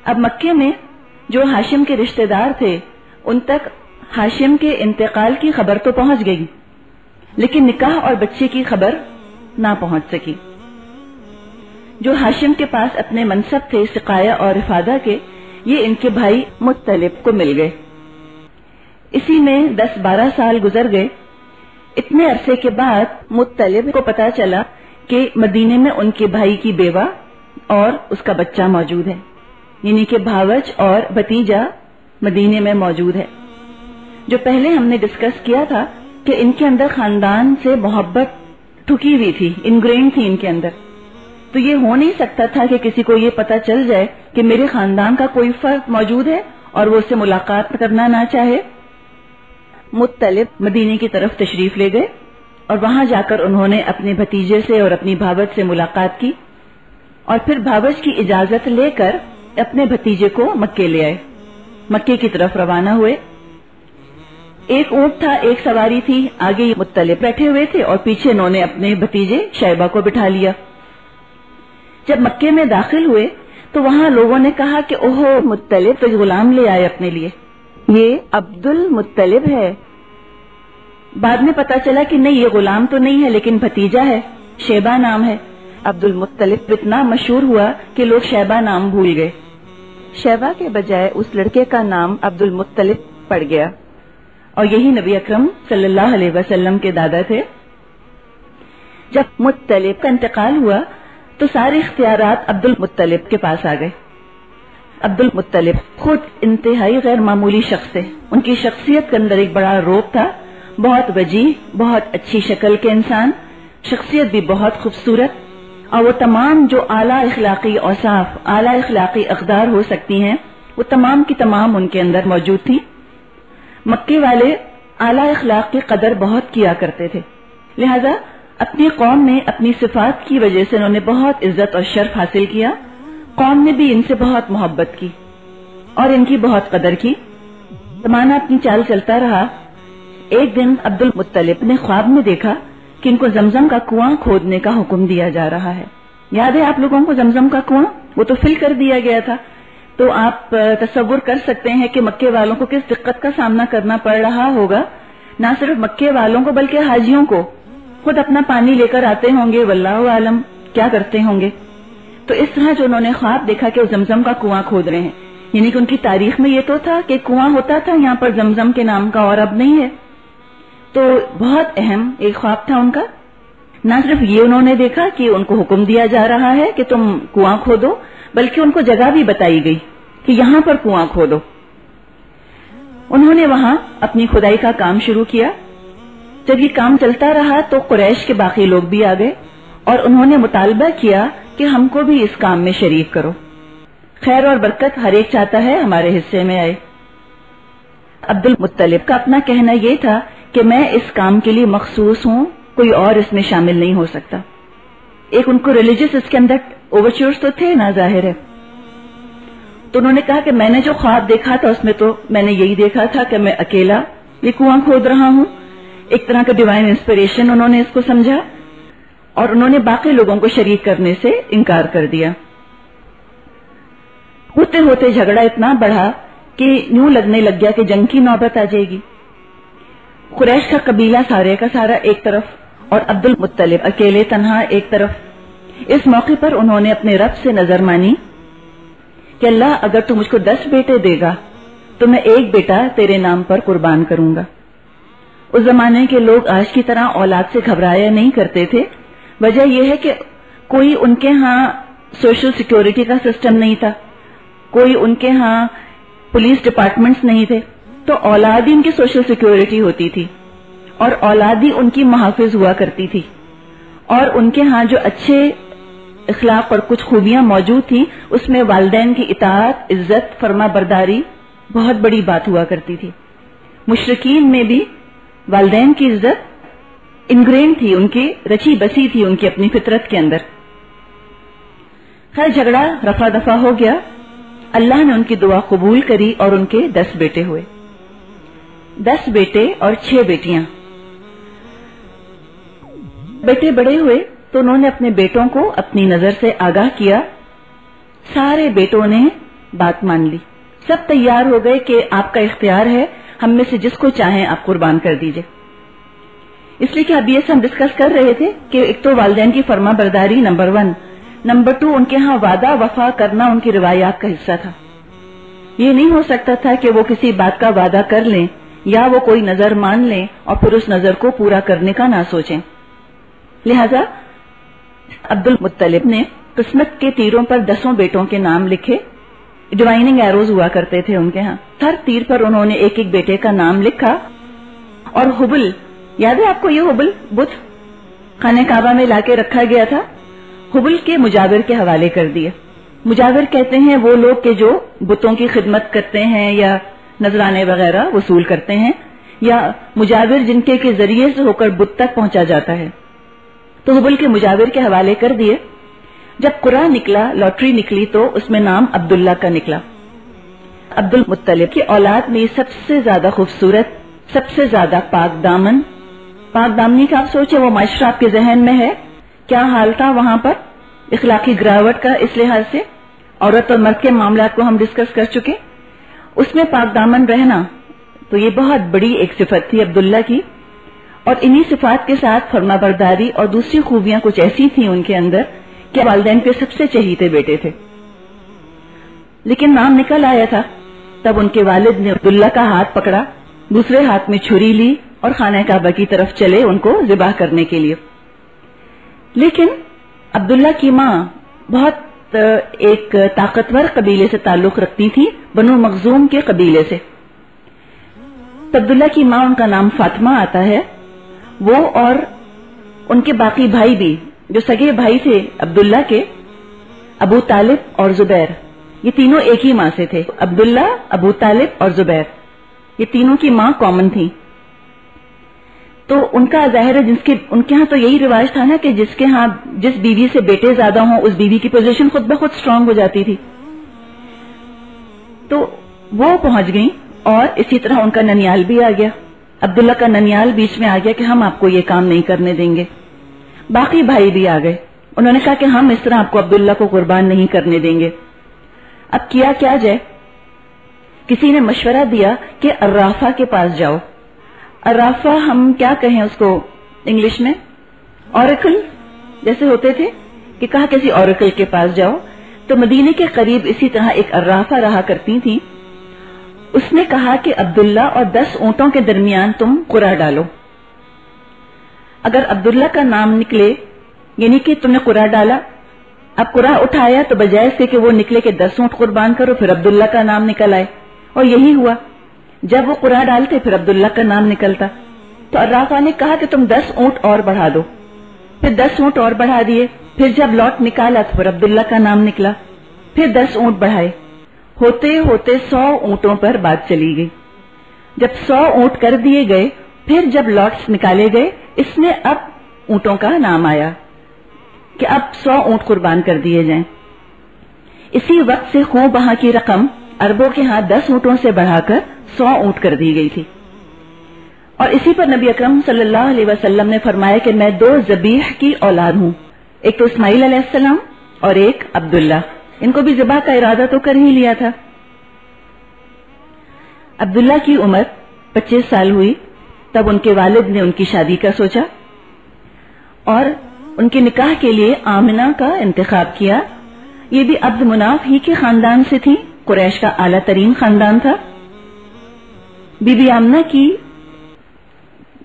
اب مکے میں جو ہاشم کے رشتہ دار تھے ان تک ہاشم کے انتقال کی خبر تو پہنچ گئی، لیکن نکاح اور بچے کی خبر نہ پہنچ سکی۔ جو ہاشم کے پاس اپنے منصب تھے سقایا اور افادہ کے، یہ ان کے بھائی مطلب کو مل گئے۔ اسی میں 10-12 سال گزر گئے۔ اتنے عرصے کے بعد مطلب کو پتا چلا کہ مدینے میں ان کے بھائی کی بیوہ اور اس کا بچہ موجود ہے، یعنی کہ بھاوج اور بھتیجا مدینے میں موجود ہے۔ جو پہلے ہم نے ڈسکس کیا تھا کہ ان کے اندر خاندان سے محبت ٹھکی ہوئی تھی، انگرین تھی ان کے اندر، تو یہ ہو نہیں سکتا تھا کہ کسی کو یہ پتا چل جائے کہ میرے خاندان کا کوئی فرد موجود ہے اور وہ اس سے ملاقات کرنا نہ چاہے۔ مطلب مدینے کی طرف تشریف لے گئے اور وہاں جا کر انہوں نے اپنے بھتیجے سے اور اپنی بھاوج سے ملاقات کی، اور پھر بھاوج کی اجازت لے کر اپنے بھتیجے کو مکے لے آئے، مکے کی طرف روانہ ہوئے۔ ایک اونٹ تھا، ایک سواری تھی، آگے یہ مطلب بیٹھے ہوئے تھے اور پیچھے انہوں نے اپنے بھتیجے شیبہ کو بٹھا لیا۔ جب مکے میں داخل ہوئے تو وہاں لوگوں نے کہا کہ اوہو مطلب تو غلام لے آئے اپنے لیے، یہ عبد المطلب ہے۔ بعد میں پتا چلا کہ نہیں، یہ غلام تو نہیں ہے لیکن بھتیجا ہے، شیبہ نام ہے۔ عبد المطلب اتنا مشہور ہوا کہ لوگ شیبہ نام بھول گئے، شیبہ کے بجائے اس لڑکے کا نام عبد المطلب پڑ گیا، اور یہی نبی اکرم صلی اللہ علیہ وسلم کے دادا تھے۔ جب مطلب کا انتقال ہوا تو سارے اختیارات عبد المطلب کے پاس آ گئے۔ عبد المطلب خود انتہائی غیر معمولی شخص تھے، ان کی شخصیت کے اندر ایک بڑا روب تھا، بہت وجیح، بہت اچھی شکل کے انسان، شخصیت بھی بہت خوبصورت، اور وہ تمام جو اعلیٰ اخلاقی اوصاف، اعلیٰ اخلاقی اقدار ہو سکتی ہیں، وہ تمام کی تمام ان کے اندر موجود تھی۔ مکے والے اعلیٰ اخلاق کی قدر بہت کیا کرتے تھے، لہذا اپنی قوم میں اپنی صفات کی وجہ سے انہوں نے بہت عزت اور شرف حاصل کیا، قوم نے بھی ان سے بہت محبت کی اور ان کی بہت قدر کی۔ زمانہ اپنی چال چلتا رہا۔ ایک دن عبد المطلب نے خواب میں دیکھا کہ ان کو زمزم کا کنواں کھودنے کا حکم دیا جا رہا ہے۔ یاد ہے آپ لوگوں کو زمزم کا کنواں؟ وہ تو فل کر دیا گیا تھا، تو آپ تصور کر سکتے ہیں کہ مکے والوں کو کس دقت کا سامنا کرنا پڑ رہا ہوگا، نہ صرف مکے والوں کو بلکہ حاجیوں کو، خود اپنا پانی لے کر آتے ہوں گے، واللہ عالم کیا کرتے ہوں گے۔ تو اس طرح جو انہوں نے خواب دیکھا کہ وہ زمزم کا کنواں کھود رہے ہیں، یعنی کہ ان کی تاریخ میں یہ تو تھا کہ کنواں ہوتا تھا یہاں پر زمزم کے نام کا، اور اب نہیں ہے۔ تو بہت اہم ایک خواب تھا ان کا۔ نہ صرف یہ انہوں نے دیکھا کہ ان کو حکم دیا جا رہا ہے کہ تم کنواں کھودو، بلکہ ان کو جگہ بھی بتائی گئی کہ یہاں پر کنواں کھودو۔ انہوں نے وہاں اپنی کھدائی کا کام شروع کیا۔ جب یہ کام چلتا رہا تو قریش کے باقی لوگ بھی آ گئے اور انہوں نے مطالبہ کیا کہ ہم کو بھی اس کام میں شریک کرو، خیر اور برکت ہر ایک چاہتا ہے ہمارے حصے میں آئے۔ عبد المطلب کا اپنا کہنا یہ تھا کہ میں اس کام کے لیے مخصوص ہوں، کوئی اور اس میں شامل نہیں ہو سکتا۔ ایک ان کو ریلیجس اس کے اندر اوورچرز تو تھے نا، ظاہر ہے۔ تو انہوں نے کہا کہ میں نے جو خواب دیکھا تھا اس میں تو میں نے یہی دیکھا تھا کہ میں اکیلا یہ کنواں کھود رہا ہوں، ایک طرح کا ڈیوائن انسپریشن انہوں نے اس کو سمجھا، اور انہوں نے باقی لوگوں کو شریک کرنے سے انکار کر دیا۔ ہوتے ہوتے جھگڑا اتنا بڑھا کہ یوں لگنے لگ گیا کہ جنگ کی نوبت آ جائے گی۔ قریش کا قبیلہ سارے کا سارا ایک طرف اور عبد المطلب اکیلے تنہا ایک طرف۔ اس موقع پر انہوں نے اپنے رب سے نظر مانی کہ اللہ اگر تو مجھ کو 10 بیٹے دے گا تو میں ایک بیٹا تیرے نام پر قربان کروں گا۔ اس زمانے کے لوگ آج کی طرح اولاد سے گھبرایا نہیں کرتے تھے، وجہ یہ ہے کہ کوئی ان کے ہاں سوشل سیکیورٹی کا سسٹم نہیں تھا، کوئی ان کے ہاں پولیس ڈپارٹمنٹس نہیں تھے، تو اولاد ہی ان کی سوشل سیکیورٹی ہوتی تھی اور اولاد ہی ان کی محافظ ہوا کرتی تھی، اور ان کے ہاں جو اچھے اخلاق اور کچھ خوبیاں موجود تھیں اس میں والدین کی اطاعت، عزت، فرما برداری بہت بڑی بات ہوا کرتی تھی۔ مشرکین میں بھی والدین کی عزت انگرین تھی، ان کی رچی بسی تھی ان کی اپنی فطرت کے اندر۔ خیر جھگڑا رفع دفع ہو گیا، اللہ نے ان کی دعا قبول کری اور ان کے 10 بیٹے ہوئے، 10 بیٹے اور 6 بیٹیاں۔ بیٹے بڑے ہوئے تو انہوں نے اپنے بیٹوں کو اپنی نظر سے آگاہ کیا، سارے بیٹوں نے بات مان لی. سب تیار ہو گئے کہ آپ کا اختیار ہے, ہم میں سے جس کو چاہیں آپ قربان کر دیجئے. اس لیے کہ اب یہ ہم ڈسکس کر رہے تھے کہ ایک تو والدین کی فرما برداری نمبر 1, نمبر 2 ان کے ہاں وعدہ وفا کرنا ان کی روایات کا حصہ تھا. یہ نہیں ہو سکتا تھا کہ وہ کسی بات کا وعدہ کر لیں یا وہ کوئی نظر مان لیں اور پھر اس نظر کو پورا کرنے کا نہ سوچیں. لہذا عبد المطلب نے قسمت کے تیروں پر 10 بیٹوں کے نام لکھے. ڈیوائننگ ایروز ہوا کرتے تھے ان کے ہاں. ہر تیر پر انہوں نے ایک ایک بیٹے کا نام لکھا. اور حبل, یاد ہے آپ کو یہ حبل بت خانہ کعبہ میں لا کے رکھا گیا تھا, حبل کے مجاور کے حوالے کر دیے. مجاور کہتے ہیں وہ لوگ کہ جو بتوں کی خدمت کرتے ہیں یا نذرانے وغیرہ وصول کرتے ہیں, یا مجاور جن کے ذریعے سے ہو کر بت تک پہنچا جاتا ہے. تو حبل کے مجاور کے حوالے کر دیے. جب قرعہ نکلا, لاٹری نکلی, تو اس میں نام عبداللہ کا نکلا. عبد المطلب کی اولاد میں سب سے زیادہ خوبصورت, سب سے زیادہ پاک دامن, پاک دامنی کا آپ سوچیں وہ معاشرہ آپ کے ذہن میں ہے کیا حال تھا وہاں پر اخلاقی گراوٹ کا. اس لحاظ سے عورت اور مرد کے معاملات کو ہم ڈسکس کر چکے. اس میں پاک دامن رہنا تو یہ بہت بڑی ایک صفت تھی عبداللہ کی. اور انہی صفات کے ساتھ فرما برداری اور دوسری خوبیاں کچھ ایسی تھیں ان کے اندر کہ والدین کے سب سے چہیتے بیٹے تھے. لیکن نام نکل آیا تھا, تب ان کے والد نے عبداللہ کا ہاتھ پکڑا, دوسرے ہاتھ میں چھری لی اور خانہ کعبہ کی طرف چلے ان کو ذبح کرنے کے لیے. لیکن عبداللہ کی ماں بہت ایک طاقتور قبیلے سے تعلق رکھتی تھی, بنو مخزوم کے قبیلے سے. عبداللہ کی ماں, ان کا نام فاطمہ آتا ہے, وہ اور ان کے باقی بھائی بھی جو سگے بھائی تھے عبداللہ کے, ابو طالب اور زبیر, یہ تینوں ایک ہی ماں سے تھے. عبداللہ, ابو طالب اور زبیر, یہ تینوں کی ماں کامن تھی. تو ان کا ظاہر ہے ان کے ہاں تو یہی رواج تھا نا کہ جس کے ہاں جس بیوی سے بیٹے زیادہ ہوں اس بیوی کی پوزیشن خود بخود سٹرونگ ہو جاتی تھی. تو وہ پہنچ گئیں اور اسی طرح ان کا ننیال بھی آ گیا. عبداللہ کا ننیال بیچ میں آ گیا کہ ہم آپ کو یہ کام نہیں کرنے دیں گے. باقی بھائی بھی آ گئے, انہوں نے کہا کہ ہم اس طرح آپ کو عبداللہ کو قربان نہیں کرنے دیں گے. اب کیا جائے؟ کسی نے مشورہ دیا کہ عرافہ کے پاس جاؤ. عرافہ ہم کیا کہیں اس کو انگلش میں, اوریکل جیسے ہوتے تھے, کہ کہا کسی اوریکل کے پاس جاؤ. تو مدینے کے قریب اسی طرح ایک عرافہ رہا کرتی تھی. اس نے کہا کہ عبداللہ اور 10 اونٹوں کے درمیان تم قرعہ ڈالو. اگر عبداللہ کا نام نکلے, یعنی کہ تم نے قرعہ ڈالا, اب قرعہ اٹھایا تو بجائے سے کہ وہ نکلے کہ 10 اونٹ قربان کرو پھر عبداللہ کا نام نکل آئے, اور یہی ہوا. جب وہ قرعہ ڈالتے پھر عبداللہ کا نام نکلتا. تو عرافہ نے کہا کہ تم 10 اونٹ اور بڑھا دو. پھر 10 اونٹ اور بڑھا دیے. پھر جب لوٹ نکالا تو پھر عبداللہ کا نام نکلا. پھر 10 اونٹ بڑھائے. ہوتے ہوتے 100 اونٹوں پر بات چلی گئی. جب 100 اونٹ کر دیے گئے, پھر جب لاٹس نکالے گئے, اس میں اب اونٹوں کا نام آیا کہ اب 100 اونٹ قربان کر دیے جائیں. اسی وقت سے خوب وہاں کی رقم عربوں کے ہاں 10 اونٹوں سے بڑھا کر 100 اونٹ کر دی گئی تھی. اور اسی پر نبی اکرم صلی اللہ علیہ وسلم نے فرمایا کہ میں 2 ذبیح کی اولاد ہوں, ایک تو اسماعیل علیہ السلام اور ایک عبداللہ. ان کو بھی ذبح کا ارادہ تو کر ہی لیا تھا. عبداللہ کی عمر 25 سال ہوئی تب ان کے والد نے ان کی شادی کا سوچا اور ان کے نکاح کے لیے آمنہ کا انتخاب کیا. یہ بھی عبد مناف ہی کے خاندان سے تھی, قریش کا اعلیٰ ترین خاندان تھا. بی بی آمنہ کی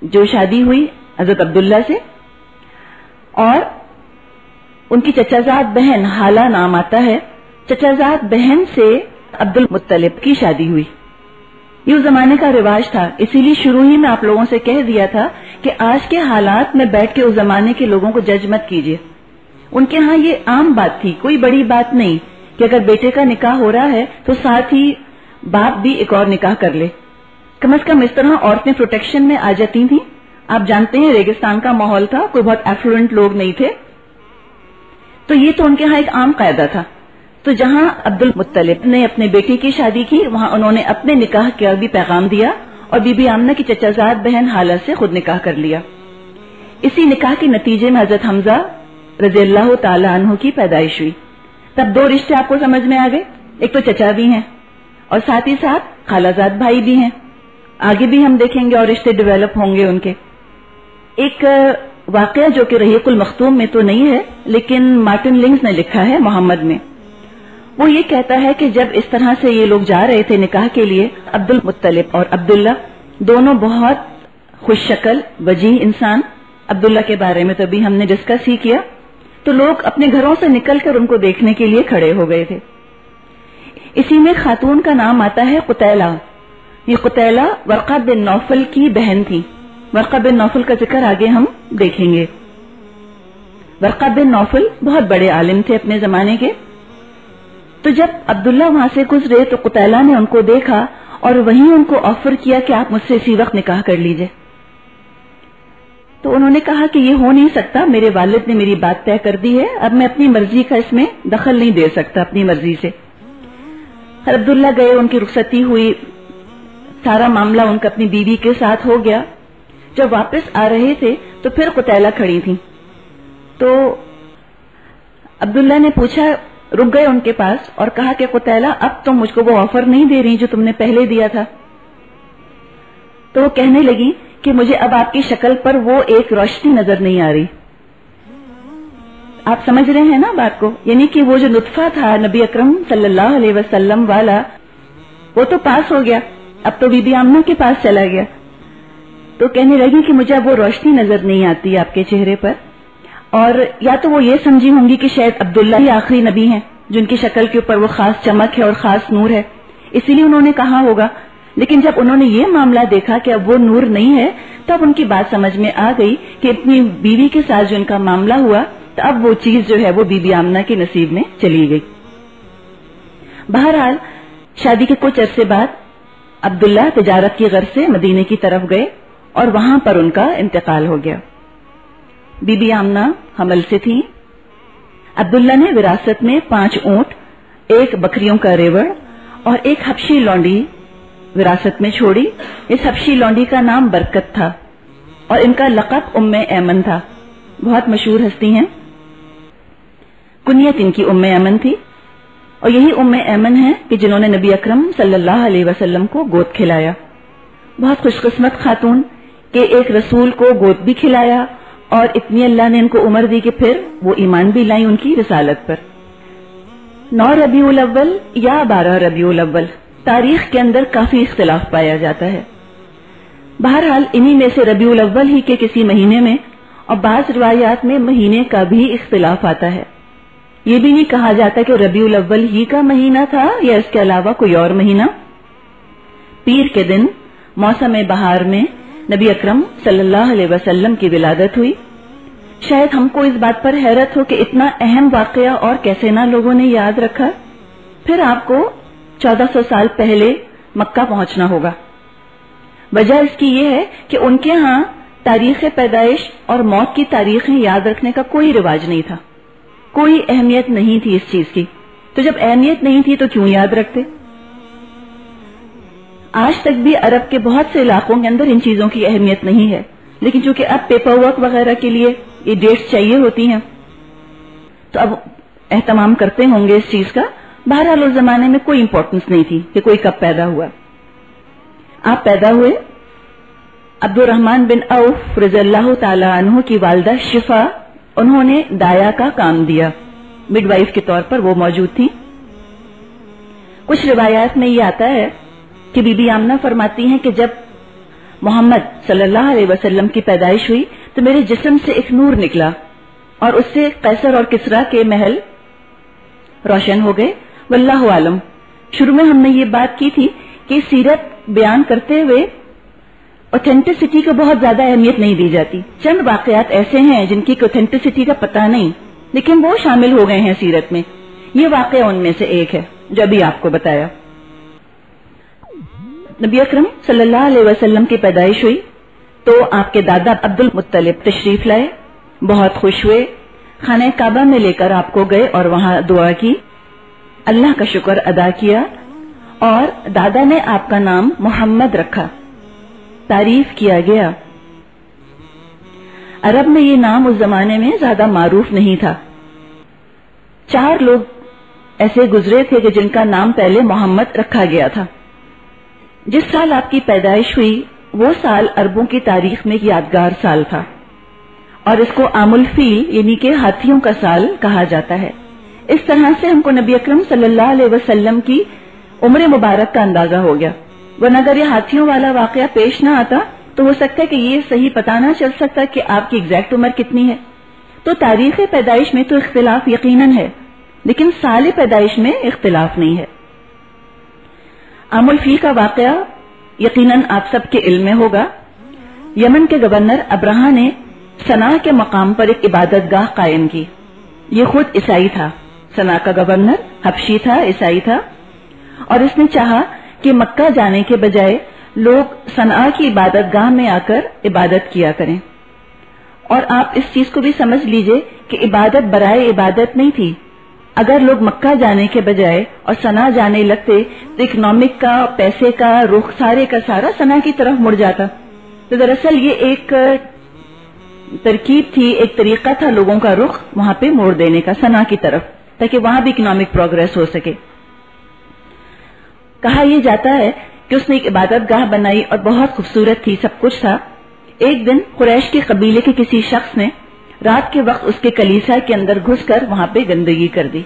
جو شادی ہوئی حضرت عبداللہ سے, اور ان کی چچازاد بہن حالہ نام آتا ہے, چچازاد بہن سے عبد المطلب کی شادی ہوئی. یہ اس زمانے کا رواج تھا, اسی لیے شروع ہی میں آپ لوگوں سے کہہ دیا تھا کہ آج کے حالات میں بیٹھ کے اس زمانے کے لوگوں کو جج مت کیجیے. ان کے ہاں یہ عام بات تھی, کوئی بڑی بات نہیں کہ اگر بیٹے کا نکاح ہو رہا ہے تو ساتھ ہی باپ بھی ایک اور نکاح کر لے. کم از کم اس طرح عورتیں پروٹیکشن میں آ جاتی تھیں. آپ جانتے ہیں ریگستان کا ماحول تھا, کوئی بہت ایفلوئنٹ لوگ نہیں تھے, تو یہ تو ان کے ہاں ایک عام قاعدہ تھا. تو جہاں عبد المطلب نے اپنے بیٹے کی شادی کی, وہاں انہوں نے اپنے نکاح کا بھی پیغام دیا اور بی بی آمنہ کی چچازاد بہن حالہ سے خود نکاح کر لیا. اسی نکاح کے نتیجے میں حضرت حمزہ رضی اللہ تعالی عنہ کی پیدائش ہوئی. تب 2 رشتے آپ کو سمجھ میں آ گئے, ایک تو چچا بھی ہیں اور ساتھ ہی ساتھ خالازاد بھائی بھی ہیں. آگے بھی ہم دیکھیں گے اور رشتے ڈیولپ ہوں گے ان کے. ایک واقعہ جو کہ رحیق المختوم میں تو نہیں ہے لیکن مارٹن لنگز نے لکھا ہے محمد میں. وہ یہ کہتا ہے کہ جب اس طرح سے یہ لوگ جا رہے تھے نکاح کے لیے، عبد المطلب اور عبداللہ دونوں بہت خوش شکل وجیح انسان، عبداللہ کے بارے میں تو ابھی ہم نے ڈسکس ہی کیا، تو لوگ اپنے گھروں سے نکل کر ان کو دیکھنے کے لیے کھڑے ہو گئے تھے. اسی میں خاتون کا نام آتا ہے قتیلہ. یہ قتیلہ ورقہ بن نوفل کی بہن تھی. ورقہ بن نوفل کا ذکر آگے ہم دیکھیں گے. ورقہ بن نوفل بہت بڑے عالم تھے اپنے زمانے کے. تو جب عبداللہ وہاں سے گزرے تو قتیلہ نے ان کو دیکھا اور وہیں ان کو آفر کیا کہ آپ مجھ سے اسی وقت نکاح کر لیجئے. تو انہوں نے کہا کہ یہ ہو نہیں سکتا، میرے والد نے میری بات طے کر دی ہے، اب میں اپنی مرضی کا اس میں دخل نہیں دے سکتا اپنی مرضی سے. عبداللہ گئے، ان کی رخصتی ہوئی، سارا معاملہ ان کا اپنی بیوی کے ساتھ ہو گیا. جب واپس آ رہے تھے تو پھر قتیلہ کھڑی تھی. تو عبداللہ نے پوچھا، رک گئے ان کے پاس اور کہا کہ قتیلہ اب تم مجھ کو وہ آفر نہیں دے رہی جو تم نے پہلے دیا تھا. تو وہ کہنے لگی کہ مجھے اب آپ کی شکل پر وہ ایک روشنی نظر نہیں آ رہی. آپ سمجھ رہے ہیں نا بات کو، یعنی کہ وہ جو نطفہ تھا نبی اکرم صلی اللہ علیہ وسلم والا وہ تو پاس ہو گیا، اب تو بی بی آمنہ کے پاس چلا گیا. تو کہنے لگی کہ مجھے اب وہ روشنی نظر نہیں آتی آپ کے چہرے پر. اور یا تو وہ یہ سمجھی ہوں گی کہ شاید عبداللہ ہی آخری نبی ہیں جن کی شکل کے اوپر وہ خاص چمک ہے اور خاص نور ہے، اسی لیے انہوں نے کہا ہوگا. لیکن جب انہوں نے یہ معاملہ دیکھا کہ اب وہ نور نہیں ہے تو اب ان کی بات سمجھ میں آ گئی کہ اپنی بیوی کے ساتھ جو ان کا معاملہ ہوا تو اب وہ چیز جو ہے وہ بی بی آمنہ کے نصیب میں چلی گئی. بہرحال شادی کے کچھ عرصے بعد عبداللہ تجارت کی غرض سے مدینے کی طرف گئے اور وہاں پر ان کا انتقال ہو گیا. بی بی آمنہ حمل سے تھی. عبداللہ نے وراثت میں 5 اونٹ، 1 بکریوں کا ریوڑ اور 1 حبشی لونڈی وراثت میں چھوڑی. اس حبشی لونڈی کا نام برکت تھا اور ان کا لقب ام ایمن تھا. بہت مشہور ہستی ہیں، کنیت ان کی ام ایمن تھی. اور یہی ام ایمن ہے کہ جنہوں نے نبی اکرم صلی اللہ علیہ وسلم کو گود کھلایا. بہت خوش قسمت خاتون کہ ایک رسول کو گود بھی کھلایا اور اتنی اللہ نے ان کو عمر دی کہ پھر وہ ایمان بھی لائیں ان کی رسالت پر. 9 ربیع الاول یا 12 ربیع الاول، تاریخ کے اندر کافی اختلاف پایا جاتا ہے. بہرحال انہی میں سے ربیع الاول ہی کے کسی مہینے میں، اور بعض روایات میں مہینے کا بھی اختلاف آتا ہے. یہ بھی نہیں کہا جاتا کہ ربیع الاول ہی کا مہینہ تھا یا اس کے علاوہ کوئی اور مہینہ. پیر کے دن موسم بہار میں نبی اکرم صلی اللہ علیہ وسلم کی ولادت ہوئی. شاید ہم کو اس بات پر حیرت ہو کہ اتنا اہم واقعہ اور کیسے نہ لوگوں نے یاد رکھا. پھر آپ کو 1400 سال پہلے مکہ پہنچنا ہوگا. وجہ اس کی یہ ہے کہ ان کے ہاں تاریخ پیدائش اور موت کی تاریخیں یاد رکھنے کا کوئی رواج نہیں تھا، کوئی اہمیت نہیں تھی اس چیز کی. تو جب اہمیت نہیں تھی تو کیوں یاد رکھتے؟ آج تک بھی عرب کے بہت سے علاقوں کے اندر ان چیزوں کی اہمیت نہیں ہے، لیکن چونکہ اب پیپر ورک وغیرہ کے لیے یہ ڈیٹس چاہیے ہوتی ہیں تو اب اہتمام کرتے ہوں گے اس چیز کا. بہرحال اس زمانے میں کوئی امپورٹنس نہیں تھی کہ کوئی کب پیدا ہوا. آپ پیدا ہوئے. عبد الرحمن بن عوف رضی اللہ تعالی عنہ کی والدہ شفا، انہوں نے دایا کا کام دیا، مڈ وائف کے طور پر وہ موجود تھی. کچھ روایات میں یہ آتا ہے کہ بی بی آمنہ فرماتی ہیں کہ جب محمد صلی اللہ علیہ وسلم کی پیدائش ہوئی تو میرے جسم سے ایک نور نکلا اور اس سے قیصر اور کسریٰ کے محل روشن ہو گئے. واللہ عالم. شروع میں ہم نے یہ بات کی تھی کہ سیرت بیان کرتے ہوئے اوتھینٹسٹی کو بہت زیادہ اہمیت نہیں دی جاتی. چند واقعات ایسے ہیں جن کی اوتھینٹسٹی کا پتہ نہیں لیکن وہ شامل ہو گئے ہیں سیرت میں. یہ واقعہ ان میں سے ایک ہے جو ابھی آپ کو بتایا. نبی اکرم صلی اللہ علیہ وسلم کی پیدائش ہوئی تو آپ کے دادا عبد المطلب تشریف لائے، بہت خوش ہوئے، خانہ کعبہ میں لے کر آپ کو گئے اور وہاں دعا کی، اللہ کا شکر ادا کیا اور دادا نے آپ کا نام محمد رکھا. تعریف کیا گیا. عرب میں یہ نام اس زمانے میں زیادہ معروف نہیں تھا. 4 لوگ ایسے گزرے تھے کہ جن کا نام پہلے محمد رکھا گیا تھا۔ جس سال آپ کی پیدائش ہوئی وہ سال عربوں کی تاریخ میں ایک یادگار سال تھا، اور اس کو عام الفیل یعنی کہ ہاتھیوں کا سال کہا جاتا ہے۔ اس طرح سے ہم کو نبی اکرم صلی اللہ علیہ وسلم کی عمر مبارک کا اندازہ ہو گیا، ورنہ اگر یہ ہاتھیوں والا واقعہ پیش نہ آتا تو ہو سکتا ہے کہ یہ صحیح پتہ نہ چل سکتا کہ آپ کی ایگزیکٹ عمر کتنی ہے۔ تو تاریخ پیدائش میں تو اختلاف یقیناً ہے، لیکن سال پیدائش میں اختلاف نہیں ہے۔ عام الفیل کا واقعہ یقیناً آپ سب کے علم میں ہوگا۔ یمن کے گورنر ابرہا نے صنعا کے مقام پر ایک عبادت گاہ قائم کی۔ یہ خود عیسائی تھا، صنعا کا گورنر حبشی تھا، عیسائی تھا، اور اس نے چاہا کہ مکہ جانے کے بجائے لوگ صنعا کی عبادت گاہ میں آ کر عبادت کیا کریں۔ اور آپ اس چیز کو بھی سمجھ لیجئے کہ عبادت برائے عبادت نہیں تھی۔ اگر لوگ مکہ جانے کے بجائے اور صنعا جانے لگتے تو اکنامک کا، پیسے کا رخ سارے کا سارا صنعا کی طرف مڑ جاتا۔ تو دراصل یہ ایک ترکیب تھی، ایک طریقہ تھا لوگوں کا رخ وہاں پہ موڑ دینے کا، صنعا کی طرف، تاکہ وہاں بھی اکنامک پروگرس ہو سکے۔ کہا یہ جاتا ہے کہ اس نے ایک عبادت گاہ بنائی اور بہت خوبصورت تھی، سب کچھ تھا۔ ایک دن قریش کے قبیلے کے کسی شخص نے رات کے وقت اس کے کلیسا کے اندر گھس کر وہاں پہ گندگی کر دی۔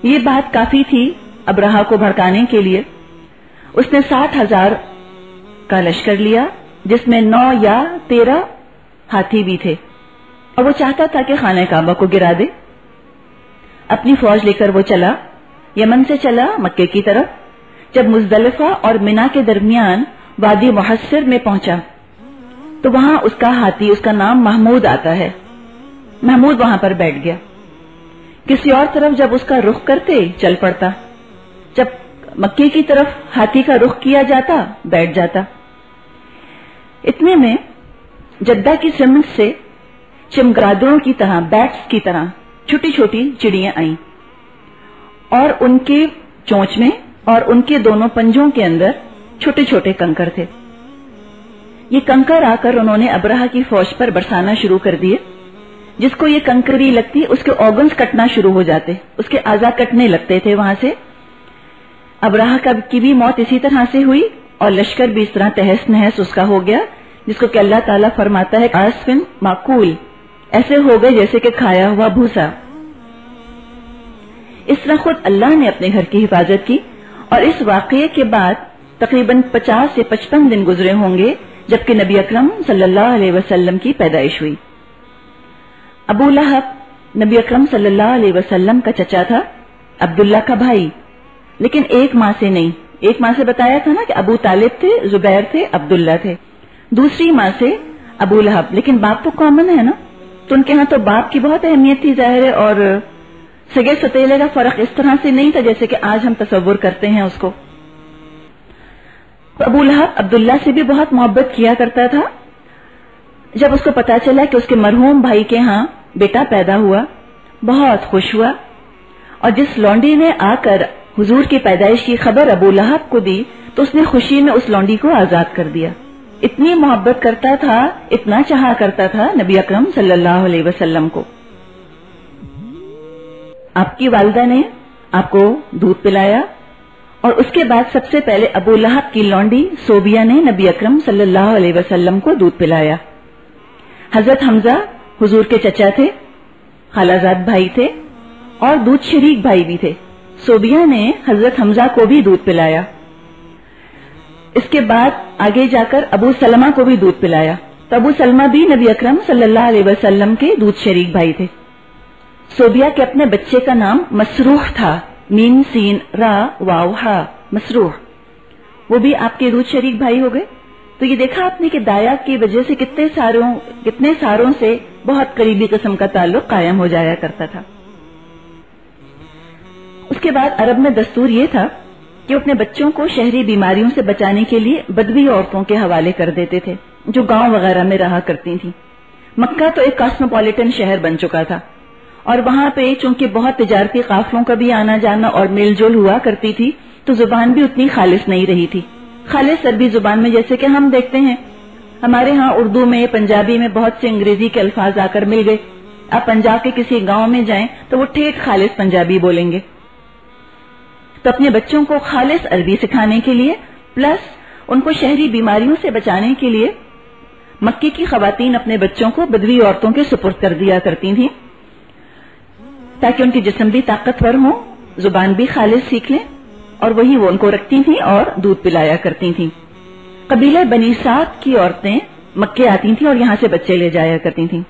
یہ بات کافی تھی ابرہا کو بھڑکانے کے لیے۔ اس نے 60,000 کا لشکر لیا، جس میں 9 یا 13 ہاتھی بھی تھے، اور وہ چاہتا تھا کہ خانہ کعبہ کو گرا دے۔ اپنی فوج لے کر وہ چلا، یمن سے چلا مکے کی طرف۔ جب مزدلفہ اور منا کے درمیان وادی محصر میں پہنچا تو وہاں اس کا ہاتھی، اس کا نام محمود آتا ہے، محمود وہاں پر بیٹھ گیا۔ کسی اور طرف جب اس کا رخ کرتے چل پڑتا، جب مکے کی طرف ہاتھی کا رخ کیا جاتا بیٹھ جاتا۔ اتنے میں جدہ کی سمت سے چمگادڑوں کی طرح، بیٹس کی طرح چھوٹی چھوٹی چڑیاں آئیں، اور ان کے چونچ میں اور ان کے دونوں پنجوں کے اندر چھوٹے چھوٹے کنکر تھے۔ یہ کنکر آ کر انہوں نے ابرہا کی فوج پر برسانا شروع کر دیے۔ جس کو یہ کنکری لگتی اس کے آرگنز کٹنا شروع ہو جاتے، اس کے اعضاء کٹنے لگتے تھے وہاں سے۔ ابرہا کی بھی موت اسی طرح سے ہوئی، اور لشکر بھی اس طرح تہس نہس اس کا ہو گیا، جس کو کہ اللہ تعالیٰ فرماتا ہے عاصفن معقول، ایسے ہو گئے جیسے کہ کھایا ہوا بھوسا۔ اس طرح خود اللہ نے اپنے گھر کی حفاظت کی، اور اس واقعے کے بعد تقریباً 50 سے 55 دن گزرے ہوں گے جبکہ نبی اکرم صلی اللہ علیہ وسلم کی پیدائش ہوئی۔ ابو لہب نبی اکرم صلی اللہ علیہ وسلم کا چچا تھا، عبداللہ کا بھائی، لیکن ایک ماں سے نہیں۔ ایک ماں سے بتایا تھا نا کہ ابو طالب تھے، زبیر تھے، عبداللہ تھے۔ دوسری ماں سے ابو لہب، لیکن باپ تو کامن ہے نا، تو ان کے ہاں تو باپ کی بہت اہمیت تھی ظاہر ہے، اور سگے ستیلے کا فرق اس طرح سے نہیں تھا جیسے کہ آج ہم تصور کرتے ہیں اس کو۔ ابو لہب عبداللہ سے بھی بہت محبت کیا کرتا تھا۔ جب اس کو پتا چلا کہ اس کے مرحوم بھائی کے ہاں بیٹا پیدا ہوا، بہت خوش ہوا، اور جس لونڈی نے آ کر حضور کی پیدائش کی خبر ابو لہب کو دی تو اس نے خوشی میں اس لونڈی کو آزاد کر دیا۔ اتنی محبت کرتا تھا، اتنا چاہا کرتا تھا نبی اکرم صلی اللہ علیہ وسلم کو۔ آپ کی والدہ نے آپ کو دودھ پلایا، اور اس کے بعد سب سے پہلے ابو لہب کی لونڈی صوبیہ نے نبی اکرم صلی اللہ علیہ وسلم کو دودھ پلایا۔ حضرت حمزہ حضور کے چچا تھے، خالہ زاد بھائی تھے، اور دودھ شریک بھائی بھی تھے۔ صوبیہ نے حضرت حمزہ کو بھی دودھ پلایا۔ اس کے بعد آگے جا کر ابو سلمہ کو بھی دودھ پلایا، تو ابو سلمہ بھی نبی اکرم صلی اللہ علیہ وسلم کے دودھ شریک بھائی تھے۔ صوبیہ کے اپنے بچے کا نام مسروح تھا، میم سین را واو ہا، مسروح، وہ بھی آپ کے دودھ شریک بھائی ہو گئے۔ تو یہ دیکھا آپ نے کہ دایا کی وجہ سے کتنے ساروں سے بہت قریبی قسم کا تعلق قائم ہو جایا کرتا تھا۔ اس کے بعد عرب میں دستور یہ تھا کہ اپنے بچوں کو شہری بیماریوں سے بچانے کے لیے بدوی عورتوں کے حوالے کر دیتے تھے جو گاؤں وغیرہ میں رہا کرتی تھیں۔ مکہ تو ایک کاسموپولیٹن شہر بن چکا تھا، اور وہاں پہ چونکہ بہت تجارتی قافلوں کا بھی آنا جانا اور میل جول ہوا کرتی تھی، تو زبان بھی اتنی خالص نہیں رہی تھی۔ خالص عربی زبان میں جیسے کہ ہم دیکھتے ہیں ہمارے ہاں اردو میں، پنجابی میں بہت سے انگریزی کے الفاظ آ کر مل گئے۔ آپ پنجاب کے کسی گاؤں میں جائیں تو وہ ٹھیک خالص پنجابی بولیں گے، تو اپنے بچوں کو خالص عربی سکھانے کے لیے پلس ان کو شہری بیماریوں سے بچانے کے لیے مکے کی خواتین اپنے بچوں کو بدوی عورتوں کے سپرد کر دیا کرتی تھیں تاکہ ان کے جسم بھی طاقتور ہوں، زبان بھی خالص سیکھ لیں، اور وہی وہ ان کو رکھتی تھیں اور دودھ پلایا کرتی تھیں۔ قبیلہ بنی سعد کی عورتیں مکے آتی تھیں اور یہاں سے بچے لے جایا کرتی تھیں۔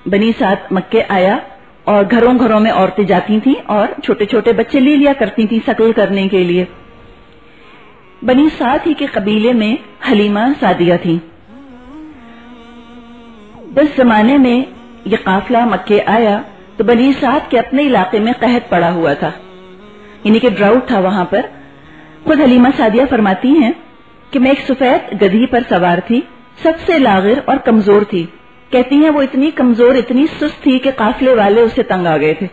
بنی سعد مکے آیا اور گھروں گھروں میں عورتیں جاتی تھیں اور چھوٹے چھوٹے بچے لے لیا کرتی تھیں سقل کرنے کے لیے۔ بنی سعد ہی کے قبیلے میں حلیمہ سعدیہ تھی۔ اس زمانے میں یہ قافلہ مکے آیا تو بنی سعد کے اپنے علاقے میں قحط پڑا ہوا تھا، یعنی کہ ڈراؤٹ تھا وہاں پر۔ خود حلیمہ سعدیہ فرماتی ہیں کہ میں ایک سفید گدھی پر سوار تھی، سب سے لاغر اور کمزور تھی۔ کہتی ہیں وہ اتنی کمزور، اتنی سست تھی کہ قافلے والے اسے تنگ آ گئے تھے،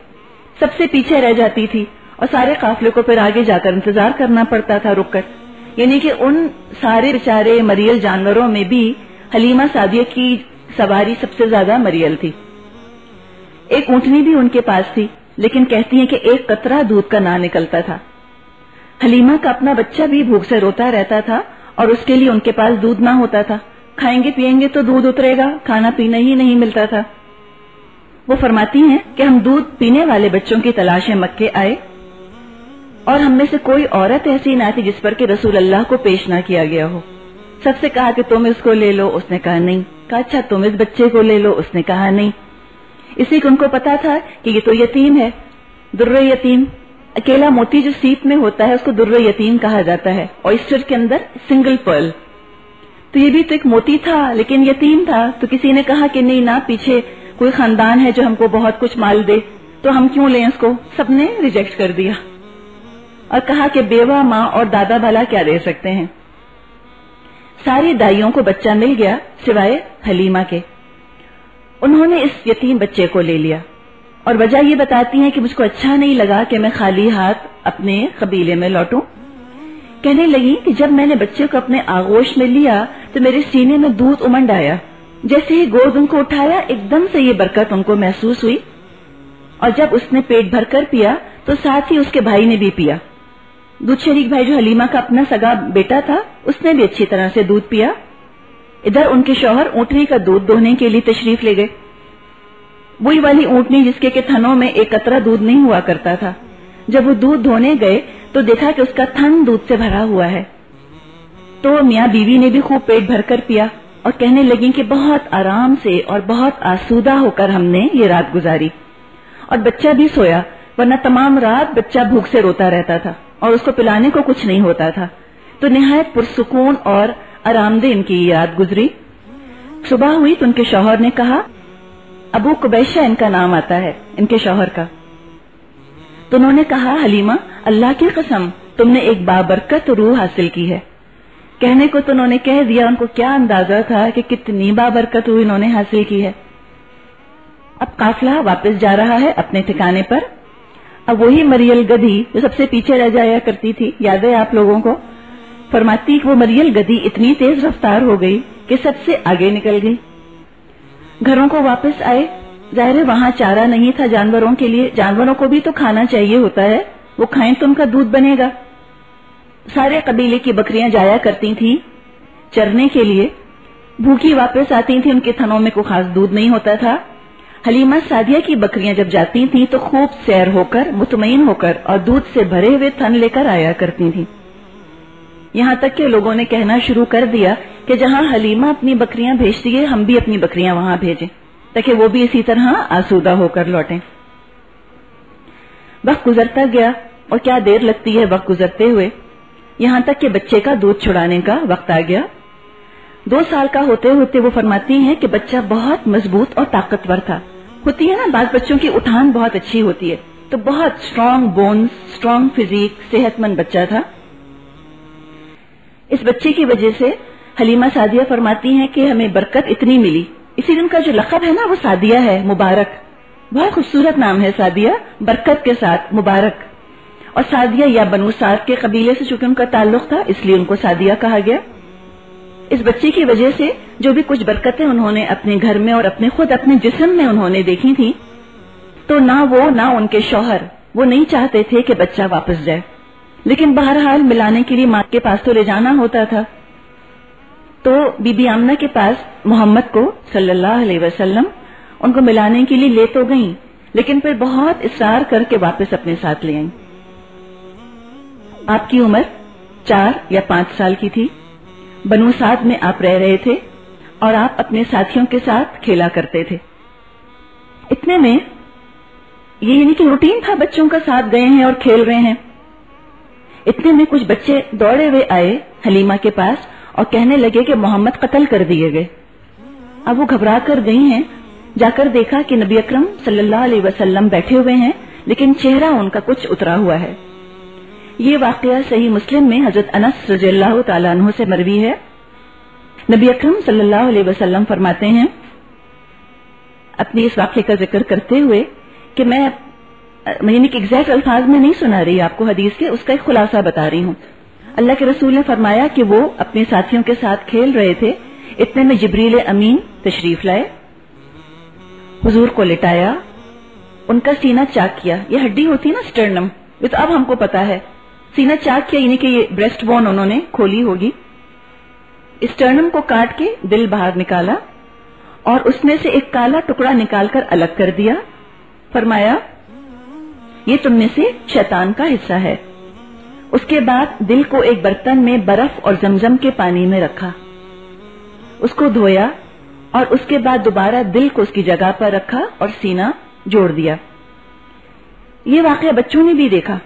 سب سے پیچھے رہ جاتی تھی اور سارے قافلے کو پھر آگے جا کر انتظار کرنا پڑتا تھا رک کر۔ یعنی کہ ان سارے بیچارے مریل جانوروں میں بھی حلیمہ سعدیہ کی سواری سب سے زیادہ مریل تھی۔ ایک اونٹنی بھی ان کے پاس تھی، لیکن کہتی ہیں کہ ایک قطرہ دودھ کا نہ نکلتا تھا۔ حلیمہ کا اپنا بچہ بھی بھوک سے روتا رہتا تھا اور اس کے لیے ان کے پاس دودھ نہ ہوتا تھا، کھائیں گے پیئیں گے تو دودھ اترے گا، کھانا پینا ہی نہیں ملتا تھا۔ وہ فرماتی ہیں کہ ہم دودھ پینے والے بچوں کی تلاش میں مکے آئے اور ہم میں سے کوئی عورت ایسی نہ تھی جس پر کہ رسول اللہ کو پیش نہ کیا گیا ہو۔ سب سے کہا کہ تم اس کو لے لو، اس نے کہا نہیں۔ کہا اچھا تم اس بچے کو لے لو، اس نے کہا نہیں۔ اسی کو ان کو پتا تھا کہ یہ تو یتیم ہے، در یتیم، اکیلا موتی جو سیپ میں ہوتا ہے اس کو در یتیم کہا جاتا ہے، oyster کے اندر سنگل پرل۔ تو یہ بھی تو ایک موتی تھا لیکن یتیم تھا، تو کسی نے کہا کہ نہیں نہ، پیچھے کوئی خاندان ہے جو ہم کو بہت کچھ مال دے تو ہم کیوں لیں اس کو۔ سب نے ریجیکٹ کر دیا اور کہا کہ بیوہ ماں اور دادا بھلا کیا دے سکتے ہیں۔ ساری دائیوں کو بچہ مل گیا سوائے حلیمہ کے، انہوں نے اس یتیم بچے کو لے لیا اور وجہ یہ بتاتی ہیں کہ مجھ کو اچھا نہیں لگا کہ میں خالی ہاتھ اپنے قبیلے میں لوٹوں۔ کہنے لگی کہ جب میں نے بچے کو اپنے آغوش میں لیا تو میرے سینے میں دودھ امنڈ آیا، جیسے ہی گود ان کو اٹھایا ایک دم سے یہ برکت ان کو محسوس ہوئی، اور جب اس نے پیٹ بھر کر پیا تو ساتھ ہی اس کے بھائی نے بھی پیا۔ دودھ شریک بھائی جو حلیمہ کا اپنا سگا بیٹا تھا اس نے بھی اچھی طرح سے دودھ پیا۔ ادھر ان کے شوہر اونٹنی کا دودھ دوہنے کے لیے تشریف لے گئے، وہی والی اونٹنی جس کے تھنوں میں ایک قطرہ دودھ نہیں ہوا کرتا تھا۔ جب وہ دودھ دھونے گئے تو دیکھا کہ اس کا تھن دودھ سے بھرا ہوا ہے، تو میاں بیوی نے بھی خوب پیٹ بھر کر پیا اور کہنے لگیں کہ بہت آرام سے اور بہت آسودہ ہو کر ہم نے یہ رات گزاری، اور بچہ بھی سویا، ورنہ تمام رات بچہ بھوک سے روتا رہتا تھا اور اس کو پلانے کو کچھ نہیں ہوتا تھا۔ تو نہایت پرسکون اور آرام دہ ان کی یہ رات گزری۔ صبح ہوئی تو ان کے شوہر نے کہا، ابو قبیشہ ان کا نام آتا ہے ان کے شوہر کا، تو انہوں نے کہا حلیمہ اللہ کی قسم تم نے ایک بابرکت روح حاصل کی ہے۔ کہنے کو تو انہوں نے کہہ دیا، ان کو کیا اندازہ تھا کہ کتنی بابرکت روح انہوں نے حاصل کی ہے۔ اب قافلہ واپس جا رہا ہے اپنے ٹھکانے پر۔ اب وہی مریل گدھی جو سب سے پیچھے رہ جایا کرتی تھی، یاد ہے آپ لوگوں کو، فرماتی کہ وہ مریل گدھی اتنی تیز رفتار ہو گئی کہ سب سے آگے نکل گئی۔ گھروں کو واپس آئے، ظاہر ہے وہاں چارہ نہیں تھا جانوروں کے لیے، جانوروں کو بھی تو کھانا چاہیے ہوتا ہے، وہ کھائیں تو ان کا دودھ بنے گا۔ سارے قبیلے کی بکریاں جایا کرتی تھیں چرنے کے لیے، بھوکی واپس آتی تھیں، ان کے تھنوں میں کوئی خاص دودھ نہیں ہوتا تھا۔ حلیمہ سعدیہ کی بکریاں جب جاتی تھیں تو خوب سیر ہو کر، مطمئن ہو کر اور دودھ سے بھرے ہوئے تھن لے کر آیا کرتی تھیں۔ یہاں تک کہ لوگوں نے کہنا شروع کر دیا کہ جہاں حلیمہ اپنی بکریاں بھیجتی ہے ہم بھی اپنی بکریاں وہاں بھیجیں تاکہ وہ بھی اسی طرح آسودہ ہو کر لوٹیں۔ وقت گزرتا گیا اور کیا دیر لگتی ہے وقت گزرتے ہوئے، یہاں تک کہ بچے کا دودھ چھڑانے کا وقت آ گیا۔ 2 سال کا ہوتے ہوتے وہ فرماتی ہیں کہ بچہ بہت مضبوط اور طاقتور تھا۔ ہوتی ہے نا بعض بچوں کی اٹھان بہت اچھی ہوتی ہے، تو بہت اسٹرانگ بونز، اسٹرانگ فزیک، صحت مند بچہ تھا۔ اس بچے کی وجہ سے حلیمہ سعدیہ فرماتی ہیں کہ ہمیں برکت اتنی ملی، اسی لیے ان کا جو لقب ہے نا وہ سعدیہ ہے، مبارک، بہت خوبصورت نام ہے سعدیہ، برکت کے ساتھ مبارک۔ اور سعدیہ یا بنو سعد کے قبیلے سے چونکہ ان کا تعلق تھا اس لیے ان کو سعدیہ کہا گیا۔ اس بچے کی وجہ سے جو بھی کچھ برکتیں انہوں نے اپنے گھر میں اور اپنے خود اپنے جسم میں انہوں نے دیکھی تھی، تو نہ وہ نہ ان کے شوہر وہ نہیں چاہتے تھے کہ بچہ واپس جائے، لیکن بہرحال ملانے کے لیے ماں کے پاس تو لے جانا ہوتا تھا. تو بی بی آمنہ کے پاس محمد کو صلی اللہ علیہ وسلم ان کو ملانے کے لیے لے تو گئیں، لیکن پھر بہت اصرار کر کے واپس اپنے ساتھ لے آئیں. آپ کی عمر 4 یا 5 سال کی تھی. بنو سعد میں آپ رہ رہے تھے اور آپ اپنے ساتھیوں کے ساتھ کھیلا کرتے تھے. اتنے میں یہ یعنی کہ روٹین تھا، بچوں کا ساتھ گئے ہیں اور کھیل رہے ہیں. اتنے میں کچھ بچے دوڑے ہوئے آئے حلیمہ کے پاس اور کہنے لگے کہ محمد قتل کر دیے گئے. اب وہ گھبرا کر گئی ہیں، جا کر دیکھا کہ نبی اکرم صلی اللہ علیہ وسلم بیٹھے ہوئے ہیں، لیکن چہرہ ان کا کچھ اترا ہوا ہے. یہ واقعہ صحیح مسلم میں حضرت انس رضی اللہ تعالیٰ عنہ سے مروی ہے. نبی اکرم صلی اللہ علیہ وسلم فرماتے ہیں اپنی اس واقعے کا ذکر کرتے ہوئے کہ میں یعنی کہ ایگزیکٹ الفاظ میں نہیں سنا رہی آپ کو حدیث کے، اس کا ایک خلاصہ بتا رہی ہوں. اللہ کے رسول نے فرمایا کہ وہ اپنے ساتھیوں کے ساتھ کھیل رہے تھے. اتنے میں جبریل امین تشریف لائے، حضور کو لٹایا، ان کا سینہ چاک کیا. یہ ہڈی ہوتی ہے نا سٹرنم، یہ تو اب ہم کو پتا ہے. سینہ چاک کیا یعنی کہ یہ بریسٹ بون انہوں نے کھولی ہوگی. اسٹرنم کو کاٹ کے دل باہر نکالا اور اس میں سے ایک کالا ٹکڑا نکال کر الگ کر دیا. فرمایا یہ تم میں سے شیطان کا حصہ ہے. اس کے بعد دل کو ایک برتن میں برف اور زمزم کے پانی میں رکھا، اس کو دھویا اور اس کے بعد دوبارہ دل کو اس کی جگہ پر رکھا اور سینہ جوڑ دیا. یہ واقعہ بچوں نے بھی دیکھا.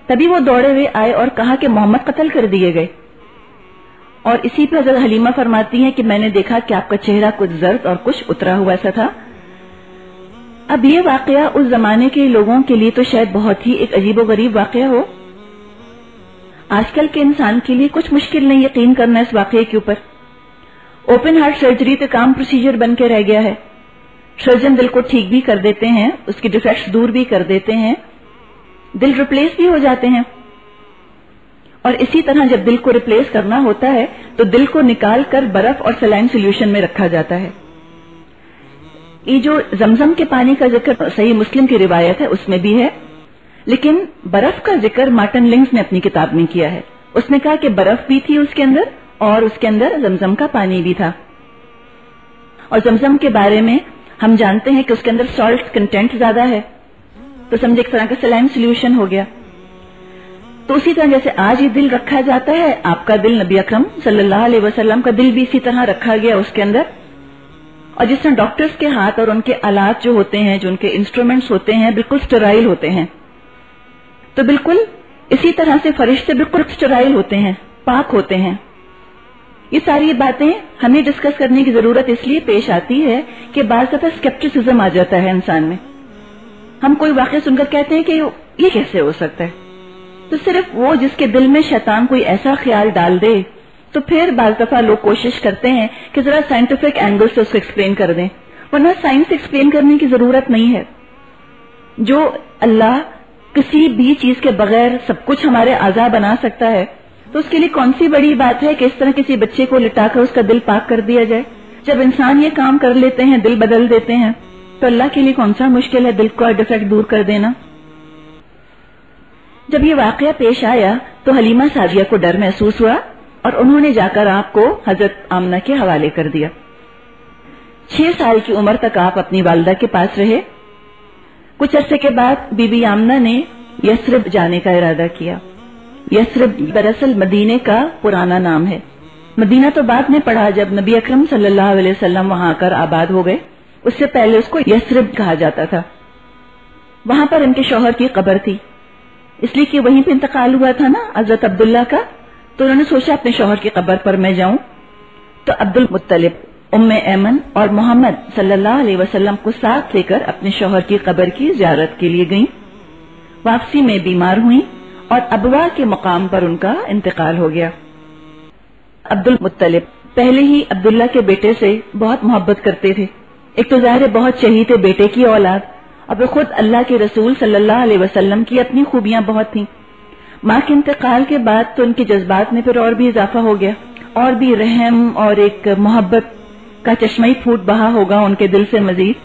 تبھی وہ دوڑے ہوئے آئے اور کہا کہ محمد قتل کر دیے گئے. اور اسی پہ حضرت حلیمہ فرماتی ہیں کہ میں نے دیکھا کہ آپ کا چہرہ کچھ زرد اور کچھ اترا ہوا ایسا تھا. اب یہ واقعہ اس زمانے کے لوگوں کے لیے تو شاید بہت ہی ایک عجیب و غریب واقعہ ہو. آج کل کے انسان کے لیے کچھ مشکل نہیں یقین کرنا اس واقعے کے اوپر. اوپن ہارٹ سرجری تو عام پروسیجر بن کے رہ گیا ہے. سرجن دل کو ٹھیک بھی کر دیتے ہیں، اس کی ڈیفیکٹس دور بھی کر دیتے ہیں، دل ریپلیس بھی ہو جاتے ہیں. اور اسی طرح جب دل کو ریپلیس کرنا ہوتا ہے تو دل کو نکال کر برف اور سلائن سولوشن میں رکھا جاتا ہے. یہ جو زمزم کے پانی کا ذکر صحیح مسلم کی روایت ہے اس میں بھی ہے، لیکن برف کا ذکر مارٹن لنگز نے اپنی کتاب میں کیا ہے. اس نے کہا کہ برف بھی تھی اس کے اندر اور اس کے اندر زمزم کا پانی بھی تھا. اور زمزم کے بارے میں ہم جانتے ہیں کہ اس کے اندر سالٹ کنٹینٹ زیادہ ہے، تو سمجھے ایک طرح کا سلائن سولوشن ہو گیا. تو اسی طرح جیسے آج یہ دل رکھا جاتا ہے، آپ کا دل نبی اکرم صلی اللہ علیہ وسلم کا دل بھی اسی طرح رکھا گیا اس کے اندر. اور جس طرح ڈاکٹرز کے ہاتھ اور ان کے آلات جو ہوتے ہیں، جو ان کے انسٹرومنٹس ہوتے ہیں، بالکل اسٹرائل ہوتے ہیں، تو بالکل اسی طرح سے فرشتے بالکل اسٹرائل ہوتے ہیں، پاک ہوتے ہیں. یہ ساری باتیں ہمیں ڈسکس کرنے کی ضرورت اس لیے پیش آتی ہے کہ بعض دفعہ اسکیپٹسزم آ جاتا ہے انسان میں. ہم کوئی واقعہ سن کر کہتے ہیں کہ یہ کیسے ہو سکتا ہے، تو صرف وہ جس کے دل میں شیطان کوئی ایسا خیال ڈال دے تو پھر بعض دفعہ لوگ کوشش کرتے ہیں کہ ذرا سائنٹیفک اینگل سے اس کو ایکسپلین کر دیں، ورنہ سائنس ایکسپلین کرنے کی ضرورت نہیں ہے. جو اللہ کسی بھی چیز کے بغیر سب کچھ ہمارے اعضاء بنا سکتا ہے، تو اس کے لیے کون سی بڑی بات ہے کہ اس طرح کسی بچے کو لٹا کر اس کا دل پاک کر دیا جائے. جب انسان یہ کام کر لیتے ہیں، دل بدل دیتے ہیں، تو اللہ کے لیے کون سا مشکل ہے دل کا ڈیفیکٹ دور کر دینا. جب یہ واقعہ پیش آیا تو حلیمہ سعدیہ کو ڈر محسوس ہوا اور انہوں نے جا کر آپ کو حضرت آمنہ کے حوالے کر دیا. 6 سال کی عمر تک آپ اپنی والدہ کے پاس رہے. کچھ عرصے کے بعد بی بی آمنہ نے یثرب جانے کا ارادہ کیا. یثرب دراصل مدینے کا پرانا نام ہے. مدینہ تو بعد میں پڑھا جب نبی اکرم صلی اللہ علیہ وسلم وہاں کر آباد ہو گئے. اس سے پہلے اس کو یثرب کہا جاتا تھا. وہاں پر ان کے شوہر کی قبر تھی، اس لیے کہ وہیں پہ انتقال ہوا تھا نا حضرت عبداللہ کا، تو انہوں نے سوچا اپنے شوہر کی قبر پر میں جاؤں. تو عبد المطلب، ام ایمن اور محمد صلی اللہ علیہ وسلم کو ساتھ لے کر اپنے شوہر کی قبر کی زیارت کے لیے گئیں. واپسی میں بیمار ہوئیں اور ابوا کے مقام پر ان کا انتقال ہو گیا. عبد المطلب پہلے ہی عبداللہ کے بیٹے سے بہت محبت کرتے تھے. ایک تو ظاہر بہت شہید تھے بیٹے کی اولاد، اور خود اللہ کے رسول صلی اللہ علیہ وسلم کی اپنی خوبیاں بہت تھیں. ماں کے انتقال کے بعد تو ان کے جذبات میں پھر اور بھی اضافہ ہو گیا، اور بھی رحم اور ایک محبت کا چشمہ پھوٹ بہا ہوگا ان کے دل سے مزید.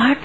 8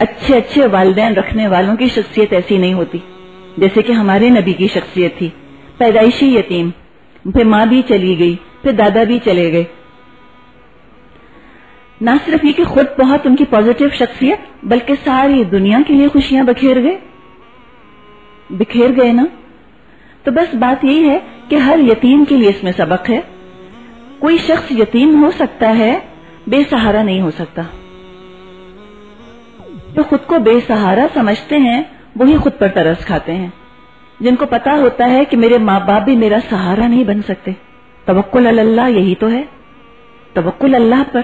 اچھے اچھے والدین رکھنے والوں کی شخصیت ایسی نہیں ہوتی جیسے کہ ہمارے نبی کی شخصیت تھی. پیدائشی یتیم، پھر ماں بھی چلی گئی، پھر دادا بھی چلے گئے. نہ صرف یہ کہ خود بہت ان کی پازیٹو شخصیت، بلکہ ساری دنیا کے لیے خوشیاں بکھیر گئے نا. تو بس بات یہی ہے کہ ہر یتیم کے لیے اس میں سبق ہے. کوئی شخص یتیم ہو سکتا ہے، بے سہارا نہیں ہو سکتا. جو خود کو بے سہارا سمجھتے ہیں وہی خود پر ترس کھاتے ہیں. جن کو پتا ہوتا ہے کہ میرے ماں باپ بھی میرا سہارا نہیں بن سکتے. توکل علی اللہ، یہی تو ہے، توکل اللہ پر.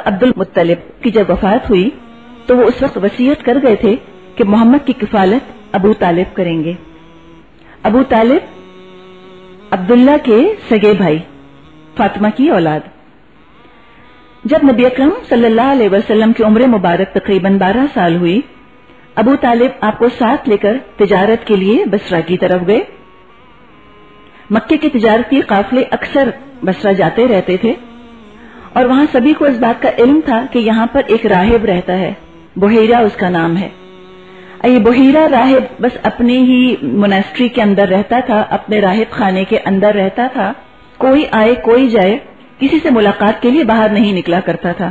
عبد المطلب کی جب وفات ہوئی تو وہ اس وقت وصیت کر گئے تھے کہ محمد کی کفالت ابو طالب کریں گے. ابو طالب عبداللہ کے سگے بھائی، فاطمہ کی اولاد. جب نبی اکرم صلی اللہ علیہ وسلم کی عمر مبارک تقریباً 12 سال ہوئی، ابو طالب آپ کو ساتھ لے کر تجارت کے لیے بصرہ کی طرف گئے. مکے کے تجارتی قافلے اکثر بصرہ جاتے رہتے تھے اور وہاں سبھی کو اس بات کا علم تھا کہ یہاں پر ایک راہب رہتا ہے، بحیرہ اس کا نام ہے. یہ بحیرہ راہب بس اپنے ہی موناسٹری کے اندر رہتا تھا، اپنے راہب خانے کے اندر رہتا تھا. کوئی آئے کوئی جائے، کسی سے ملاقات کے لیے باہر نہیں نکلا کرتا تھا.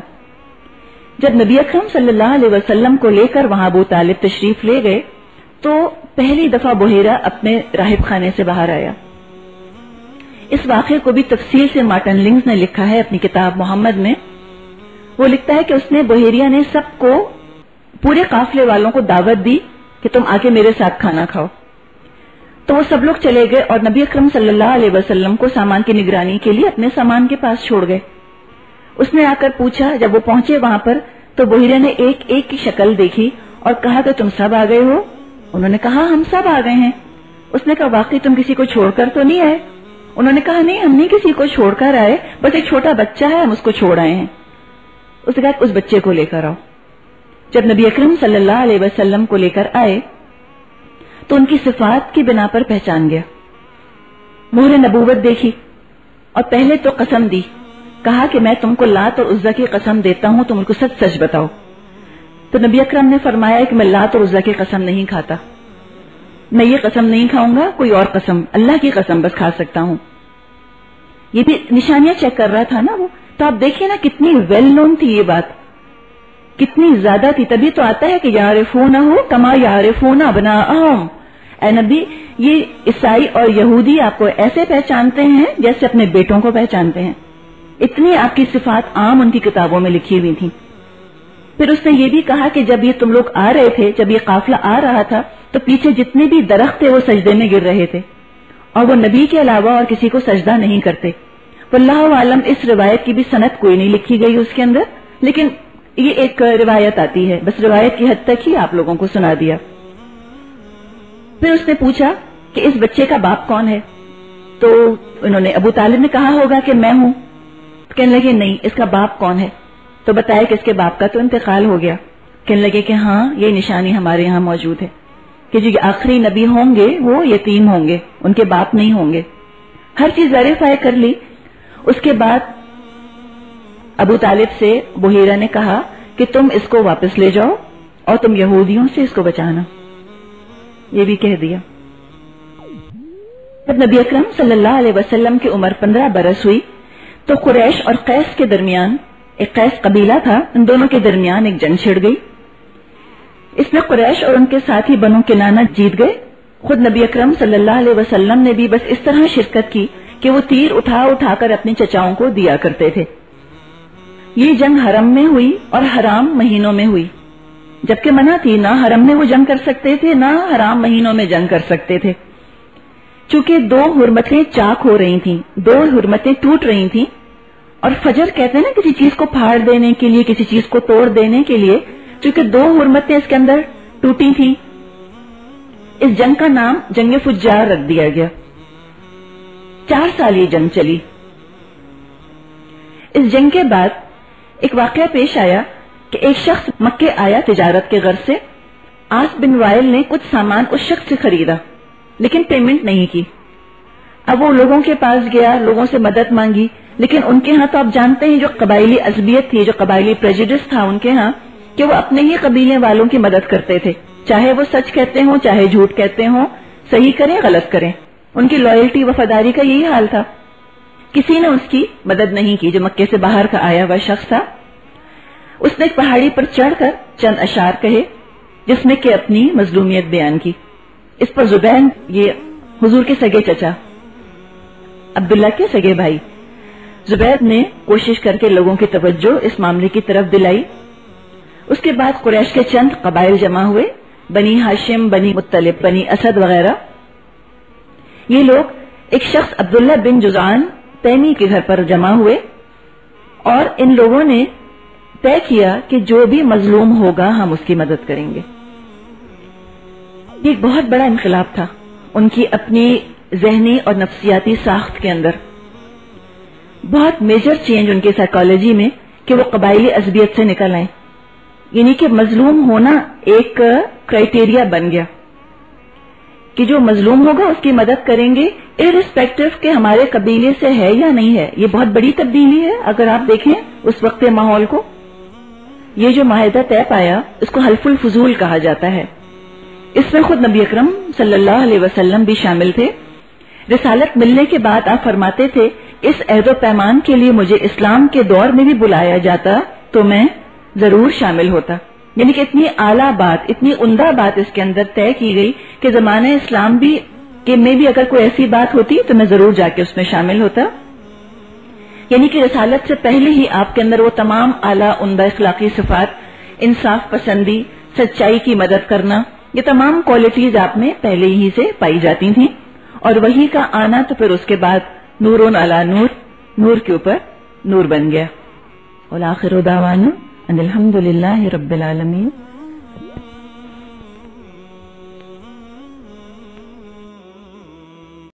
جب نبی اکرم صلی اللہ علیہ وسلم کو لے کر وہاں ابو طالب تشریف لے گئے تو پہلی دفعہ بحیرہ اپنے راہب خانے سے باہر آیا. اس واقعے کو بھی تفصیل سے مارٹن لنگز نے لکھا ہے اپنی کتاب محمد میں. وہ لکھتا ہے کہ اس نے بحیریہ نے سب کو، پورے قافلے والوں کو دعوت دی کہ تم آ کے میرے ساتھ کھانا کھاؤ. تو وہ سب لوگ چلے گئے اور نبی اکرم صلی اللہ علیہ وسلم کو سامان کی نگرانی کے لیے اپنے سامان کے پاس چھوڑ گئے. اس نے آ کر پوچھا، جب وہ پہنچے وہاں پر تو بحیرہ نے ایک ایک کی شکل دیکھی اور کہا کہ تم سب آ گئے ہو؟ انہوں نے کہا ہم سب آ گئے ہیں. اس نے کہا واقعی تم کسی کو چھوڑ کر تو نہیں آئے؟ انہوں نے کہا نہیں، ہم نہیں کسی کو چھوڑ کر آئے، بس ایک چھوٹا بچہ ہے، ہم اس کو چھوڑ آئے ہیں. اس نے کہا اس بچے کو لے کر آؤ. جب نبی اکرم صلی اللہ علیہ وسلم کو لے کر آئے تو ان کی صفات کی بنا پر پہچان گیا. مہر نبوت دیکھی اور پہلے تو قسم دی، کہا کہ میں تم کو لات اور عزا کی قسم دیتا ہوں، تم ان کو سچ سچ بتاؤ. تو نبی اکرم نے فرمایا کہ میں لات اور عزا کی قسم نہیں کھاتا، میں یہ قسم نہیں کھاؤں گا، کوئی اور قسم، اللہ کی قسم بس کھا سکتا ہوں. یہ بھی نشانیاں چیک کر رہا تھا نا وہ. تو آپ دیکھیے نا کتنی ویل نون تھی یہ بات، کتنی زیادہ تھی. تبھی تو آتا ہے کہ یعرفونہ کما یعرفون ابناءہم. اے نبی، یہ عیسائی اور یہودی آپ کو ایسے پہچانتے ہیں جیسے اپنے بیٹوں کو پہچانتے ہیں. اتنی آپ کی صفات عام ان کی کتابوں میں لکھی ہوئی تھی. پھر اس نے یہ بھی کہا کہ جب یہ تم لوگ آ رہے تھے، جب یہ قافلہ آ رہا تھا تو پیچھے جتنے بھی درخت تھے وہ سجدے میں گر رہے تھے اور وہ نبی کے علاوہ اور کسی کو سجدہ نہیں کرتے. واللہ عالم اس روایت کی بھی سند کوئی نہیں لکھی گئی اس کے اندر، لیکن یہ ایک روایت آتی ہے، بس روایت کی حد تک ہی آپ لوگوں کو سنا دیا. پھر اس نے پوچھا کہ اس بچے کا باپ کون ہے؟ تو انہوں نے، ابو طالب نے کہا ہوگا کہ میں ہوں. کہنے لگے نہیں، اس کا باپ کون ہے؟ تو بتایا کہ اس کے باپ کا تو انتقال ہو گیا. کہنے لگے کہ ہاں یہ نشانی ہمارے ہاں موجود ہے کہ جو آخری نبی ہوں گے وہ یتیم ہوں گے، ان کے باپ نہیں ہوں گے. ہر چیز ویریفائی کر لی. اس کے بعد ابو طالب سے بحیرہ نے کہا کہ تم اس کو واپس لے جاؤ اور تم یہودیوں سے اس کو بچانا. یہ بھی کہہ دیا. جب نبی اکرم صلی اللہ علیہ وسلم کی عمر 15 برس ہوئی تو قریش اور قیس کے درمیان، ایک قیس قبیلہ تھا، ان دونوں کے درمیان ایک جنگ چھڑ گئی. اس میں قریش اور ان کے ساتھی بنو کنانہ جیت گئے. خود نبی اکرم صلی اللہ علیہ وسلم نے بھی بس اس طرح شرکت کی کہ وہ تیر اٹھا اٹھا کر اپنے چچاؤں کو دیا کرتے تھے. یہ جنگ حرم میں ہوئی اور حرام مہینوں میں ہوئی، جبکہ منع تھی، نہ حرم میں وہ جنگ کر سکتے تھے نہ حرام مہینوں میں جنگ کر سکتے تھے. چونکہ دو حرمتیں چاک ہو رہی تھیں، دو حرمتیں ٹوٹ رہی تھیں. اور فجر کہتے ہیں نا کسی چیز کو پھاڑ دینے کے لیے، کسی چیز کو توڑ دینے کے لیے، چونکہ دو حرمتیں اس کے اندر ٹوٹی تھیں، اس جنگ کا نام جنگ فجار رکھ دیا گیا. 4 سال یہ جنگ چلی. اس جنگ کے بعد ایک واقعہ پیش آیا کہ ایک شخص مکے آیا تجارت کے غرض سے. آس بن وائل نے کچھ سامان اس شخص سے خریدا لیکن پیمنٹ نہیں کی. اب وہ لوگوں کے پاس گیا، لوگوں سے مدد مانگی، لیکن ان کے ہاں تو آپ جانتے ہیں جو قبائلی عصبیت تھی، جو قبائلی پریجڈس تھا ان کے ہاں، کہ وہ اپنے ہی قبیلے والوں کی مدد کرتے تھے، چاہے وہ سچ کہتے ہوں چاہے جھوٹ کہتے ہوں، صحیح کریں غلط کریں، ان کی لائلٹی وفاداری کا یہی حال تھا. کسی نے اس کی مدد نہیں کی. جو مکے سے باہر کا آیا ہوا شخص تھا، اس نے ایک پہاڑی پر چڑھ کر چند اشعار کہے جس میں کہ اپنی مظلومیت بیان کی. اس پر زبین، یہ حضور کے سگے چچا عبداللہ کے سگے بھائی، زبیر نے کوشش کر کے لوگوں کی توجہ اس معاملے کی طرف دلائی. اس کے بعد قریش کے چند قبائل جمع ہوئے، بنی ہاشم، بنی مطلب، بنی اسد وغیرہ. یہ لوگ ایک شخص عبداللہ بن جزعان تیمی کے گھر پر جمع ہوئے اور ان لوگوں نے طے کیا کہ جو بھی مظلوم ہوگا ہم اس کی مدد کریں گے. یہ ایک بہت بڑا انقلاب تھا ان کی اپنی ذہنی اور نفسیاتی ساخت کے اندر. بہت میجر چینج ان کی سائیکالوجی میں کہ وہ قبائلی عصبیت سے نکل آئیں، یعنی کہ مظلوم ہونا ایک کرائٹیریا بن گیا کہ جو مظلوم ہوگا اس کی مدد کریں گے ارسپیکٹو کہ ہمارے قبیلے سے ہے یا نہیں ہے. یہ بہت بڑی تبدیلی ہے اگر آپ دیکھیں اس وقت ماحول کو. یہ جو معاہدہ طے پایا اس کو حلف الفضول کہا جاتا ہے. اس میں خود نبی اکرم صلی اللہ علیہ وسلم بھی شامل تھے. رسالت ملنے کے بعد آپ فرماتے تھے اس عہد و پیمان کے لیے مجھے اسلام کے دور میں بھی بلایا جاتا تو میں ضرور شامل ہوتا. یعنی کہ اتنی اعلیٰ بات، اتنی عمدہ بات اس کے اندر طے کی گئی کہ زمانہ اسلام بھی کہ میں بھی اگر کوئی ایسی بات ہوتی تو میں ضرور جا کے اس میں شامل ہوتا. یعنی کہ رسالت سے پہلے ہی آپ کے اندر وہ تمام اعلیٰ عمدہ اخلاقی صفات، انصاف پسندی، سچائی کی مدد کرنا، یہ تمام کوالٹیز آپ میں پہلے ہی سے پائی جاتی تھیں. اور وہی کا آنا تو پھر اس کے بعد نورون علی نور، نور کے اوپر نور بن گیا. والآخر دعوانا ان الحمد للہ رب العالمین.